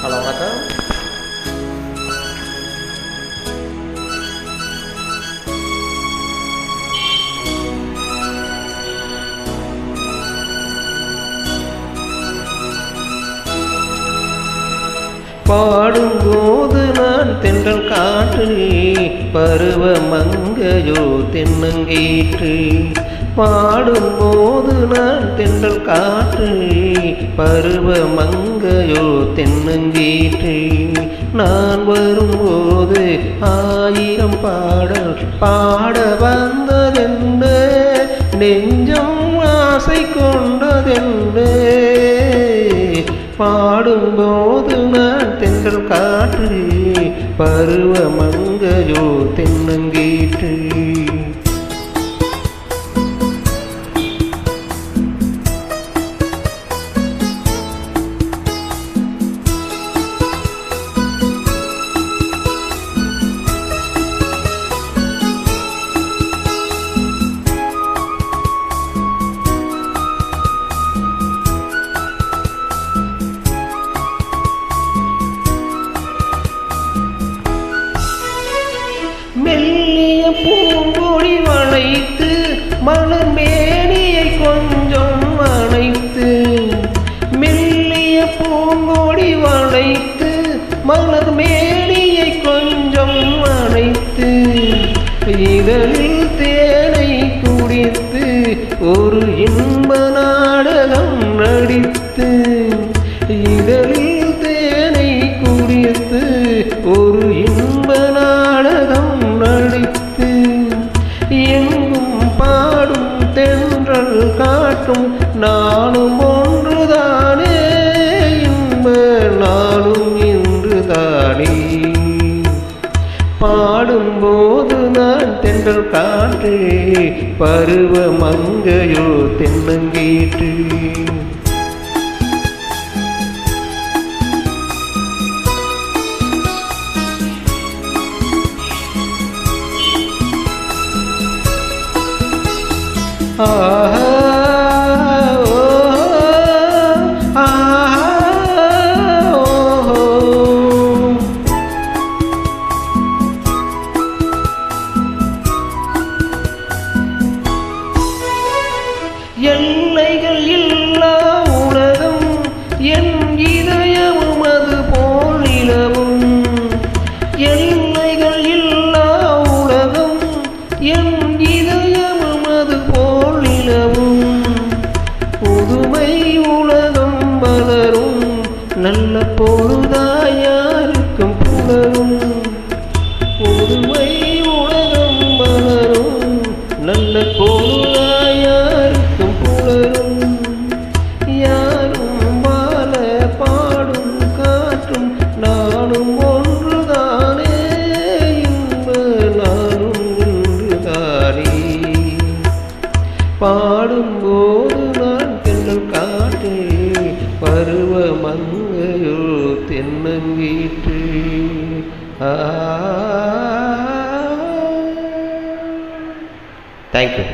Hello வணக்கம். பாடும்போது நான் தென்றல் காற்று, பருவ மங்கையோ தென்னங்கீற்று. பாடும்போது நான் தென்றல் காற்று, பருவ மங்கையோ தென்னங்கீற்று. நான் வரும்போது 1000 பாடல் பாட வந்ததென்ன, நெஞ்சம் ஆசை கொண்டதென்ன. பாடும்போது நான் தென்றல் காற்று, பருவ மங்கையோ தென்னங்கீற்று. மெல்லிய பூங்கொடி வளைத்து மலர் மேனியை கொஞ்சம் அணைத்து, மெல்லிய பூங்கொடி வளைத்து மலர் மேனியை கொஞ்சம் அணைத்து, இதழில் தேனை குடித்து ஒரு இன்ப நாடகம் நடித்து, இதழில் தேனை குடித்து ஒரு இன்ப நாடகம் நடித்து, எங்கும் பாடும் தென்றல் காட்டும் நானும் ஒன்றுதானே, இன்ப நானும் இன்றுதானே. பாடும்போது நான் தென்றல் காற்று, பருவ மங்கையோ தென்னங்கீற்று. ஆஹா எல்லைகள் இல்லா உலகம் என் இதயமும் அது போல் நிலவும். எல்லைகள் இல்லா உலகம் என் இதயமும் அது போல் நிலவும். புதுமை உலகம் மலரும் நல்ல பொழுதாயாருக்கும் புலரும். புதுமை உலகம் மலரும் நல்ல பொழுதாயாருக்கும் புலரும். யாரும் வாழ பாடும் காற்றும் நானும் ஒன்றுதானே, இன்ப நானும் ஒன்றுதானே. பாடும்போது நான் தென்றல் காற்று, பருவ மங்கையோ தென்னங்கீற்று. தேங்க்யூ.